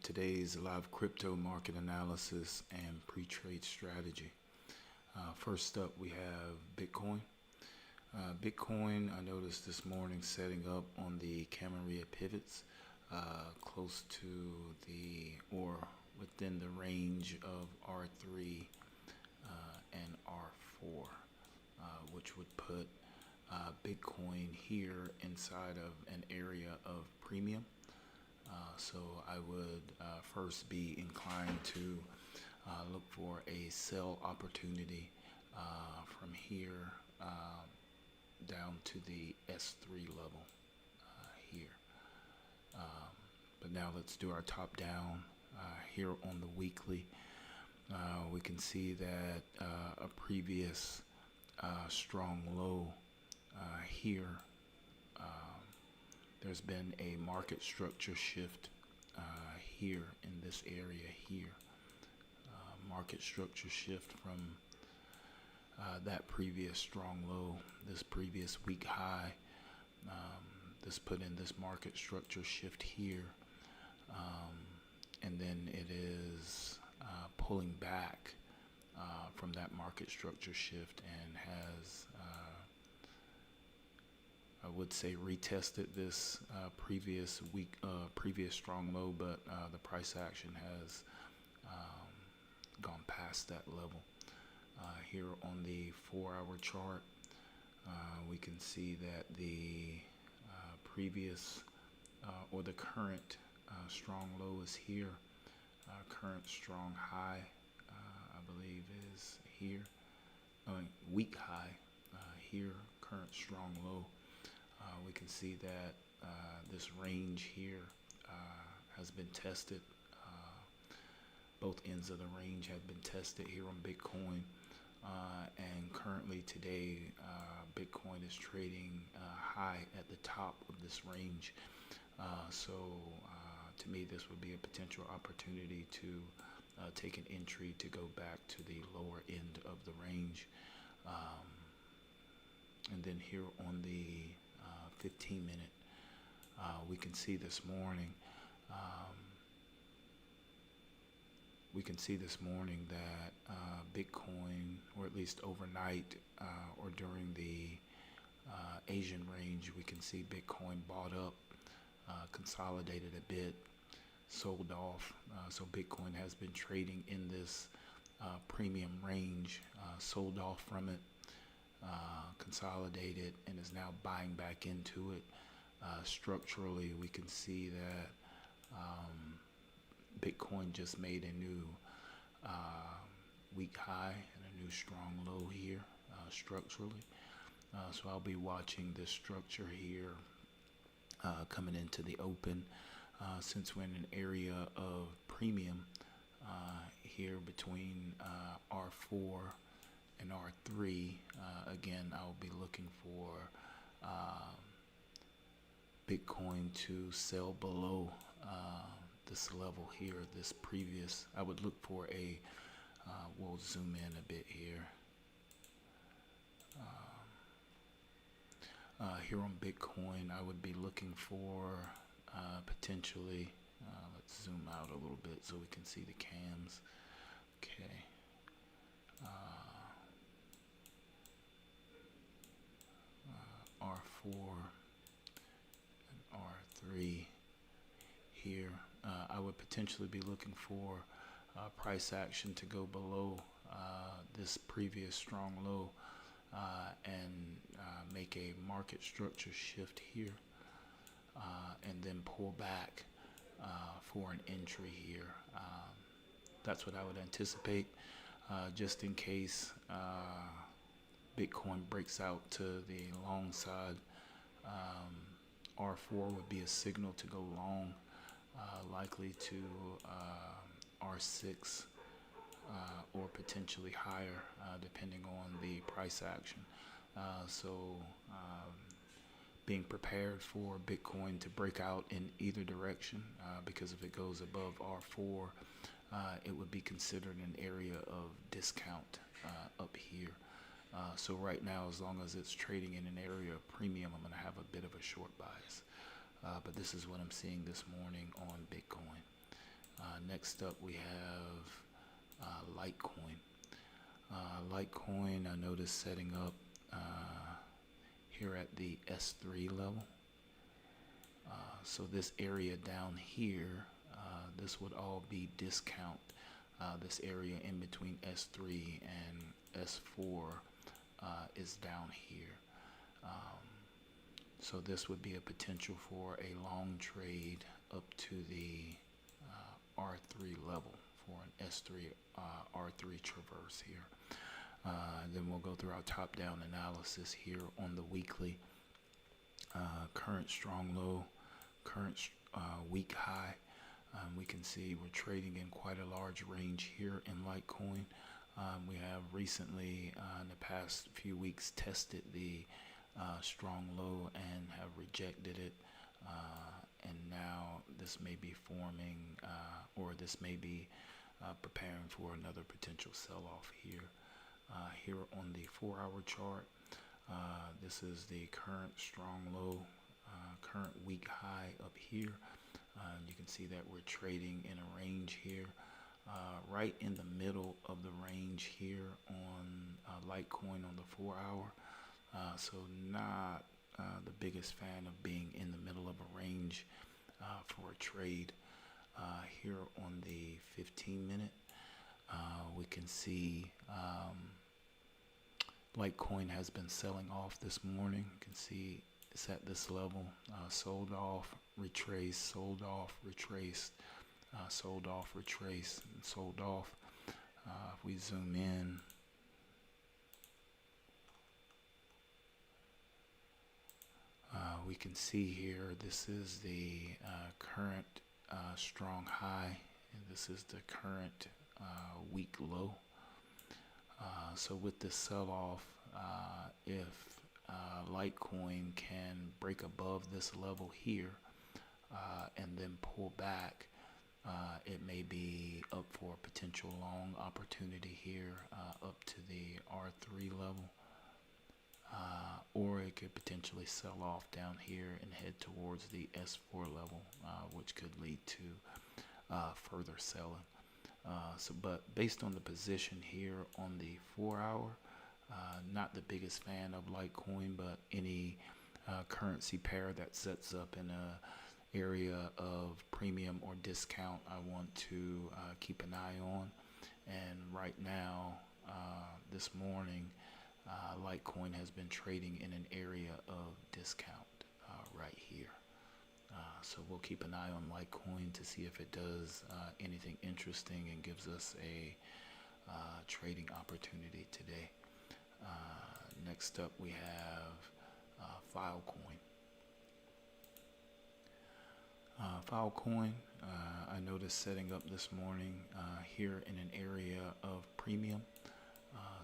today's live crypto market analysis and pre-trade strategy. First up, we have Bitcoin. Bitcoin, I noticed this morning setting up on the Camarilla pivots close to the or within the range of R3 and R4, which would put Bitcoin here inside of an area of premium. So I would first be inclined to look for a sell opportunity from here down to the S3 level here. But now let's do our top down here on the weekly. We can see that a previous strong low here. There's been a market structure shift here in this area here. Market structure shift from that previous strong low, this previous week high. This put in this market structure shift here. And then it is pulling back from that market structure shift and has I would say retested this previous strong low, but the price action has gone past that level. Here on the 4-hour chart, we can see that the previous or the current strong low is here. Current strong high, I believe, is here. Weak high here. Current strong low. We can see that this range here has been tested. Both ends of the range have been tested here on Bitcoin. And currently today, Bitcoin is trading high at the top of this range. So to me, this would be a potential opportunity to take an entry to go back to the lower end of the range. And then here on the 15-minute, we can see this morning. That Bitcoin, or at least overnight, or during the Asian range, we can see Bitcoin bought up, consolidated a bit, sold off. So Bitcoin has been trading in this premium range, sold off from it, consolidated, and is now buying back into it. Structurally, we can see that Bitcoin just made a new weak high and a new strong low here structurally. So I'll be watching this structure here coming into the open, since we're in an area of premium here between R4 and R3. Again, I'll be looking for Bitcoin to sell below this level here, this previous. I would look for a, we'll zoom in a bit here. Here on Bitcoin, I would be looking for potentially, let's zoom out a little bit so we can see the cams. Okay. R4 and R3 here. I would potentially be looking for price action to go below this previous strong low and make a market structure shift here and then pull back for an entry here. That's what I would anticipate, just in case Bitcoin breaks out to the long side. R4 would be a signal to go long, likely to R6 or potentially higher, depending on the price action. So being prepared for Bitcoin to break out in either direction, because if it goes above R4, it would be considered an area of discount up here. So right now, as long as it's trading in an area of premium, I'm going to have a bit of a short bias. But this is what I'm seeing this morning on Bitcoin. Next up we have Litecoin. Litecoin, I noticed setting up here at the S3 level. So this area down here, this would all be discount. This area in between S3 and S4 is down here. So this would be a potential for a long trade up to the R3 level for an S3 R3 traverse here. Then we'll go through our top-down analysis here on the weekly. Current strong low, current week high. We can see we're trading in quite a large range here in Litecoin. We have recently, in the past few weeks, tested the strong low and have rejected it. And now this may be forming, or this may be preparing for another potential sell-off here. Here on the 4-hour chart, this is the current strong low, current week high up here. You can see that we're trading in a range here, right in the middle of the range here on Litecoin on the 4-hour. So not the biggest fan of being in the middle of a range for a trade. Here on the 15-minute, we can see Litecoin has been selling off this morning. You can see it's at this level, sold off, retraced, sold off, retraced, sold off, retraced, and sold off. If we zoom in, we can see here, this is the current strong high, and this is the current week low. So with this sell-off, if Litecoin can break above this level here and then pull back, it may be up for a potential long opportunity here up to the R3 level. Or it could potentially sell off down here and head towards the S4 level, which could lead to further selling. But based on the position here on the 4-hour, not the biggest fan of Litecoin, but any currency pair that sets up in a area of premium or discount, I want to keep an eye on. And right now, this morning, Litecoin has been trading in an area of discount right here. So we'll keep an eye on Litecoin to see if it does anything interesting and gives us a trading opportunity today. Next up we have Filecoin. Filecoin, I noticed setting up this morning here in an area of premium.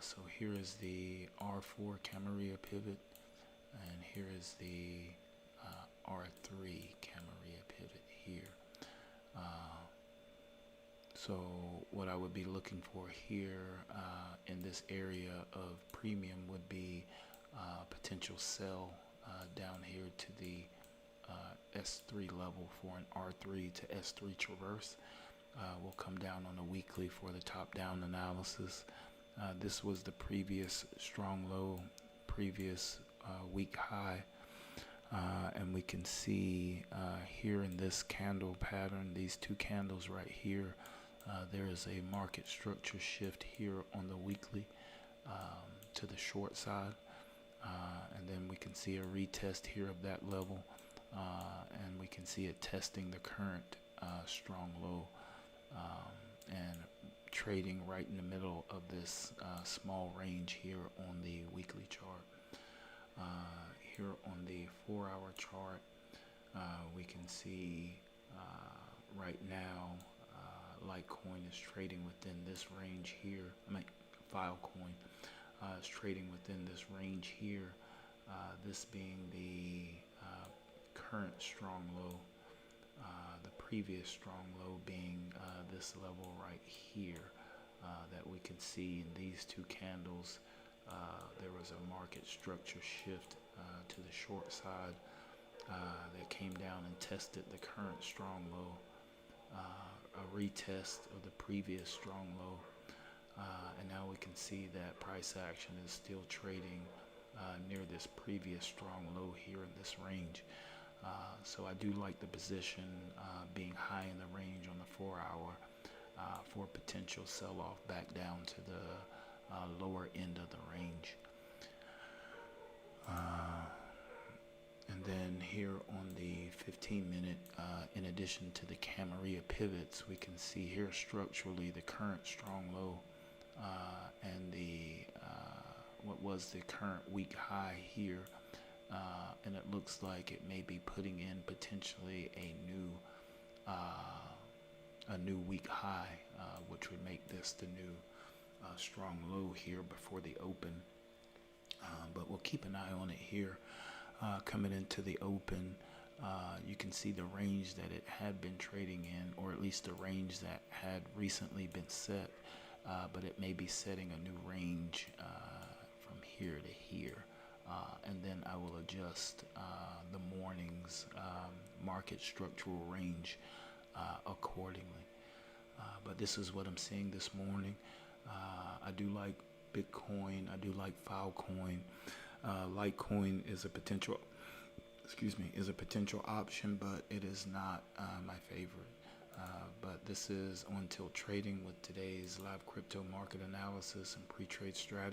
So here is the R4 Camarilla pivot, and here is the R3 Camarilla pivot here. So what I would be looking for here in this area of premium would be potential sell down here to the S3 level for an R3 to S3 traverse. We'll come down on a weekly for the top-down analysis. This was the previous strong low, previous week high, and we can see here in this candle pattern, these two candles right here, there is a market structure shift here on the weekly to the short side, and then we can see a retest here of that level, and we can see it testing the current strong low, and trading right in the middle of this small range here on the weekly chart. Here on the 4-hour chart, we can see right now Litecoin is trading within this range here. Filecoin is trading within this range here, this being the current strong low, the previous strong low being this level right here that we can see in these two candles. There was a market structure shift to the short side that came down and tested the current strong low retest of the previous strong low. And now we can see that price action is still trading near this previous strong low here in this range. So I do like the position being high in the range on the 4-hour for potential sell-off back down to the lower end of the range. And then here on the 15-minute, in addition to the Camarilla pivots, we can see here structurally the current strong low and the what was the current week high here, and it looks like it may be putting in potentially a new week high, which would make this the new strong low here before the open. But we'll keep an eye on it here. Coming into the open, you can see the range that it had been trading in, or at least the range that had recently been set, but it may be setting a new range from here to here. And then I will adjust the morning's market structural range accordingly. But this is what I'm seeing this morning. I do like Bitcoin. I do like Filecoin. Litecoin is a potential, is a potential option, but it is not my favorite. But this is On Tilt Trading with today's live crypto market analysis and pre-trade strategy.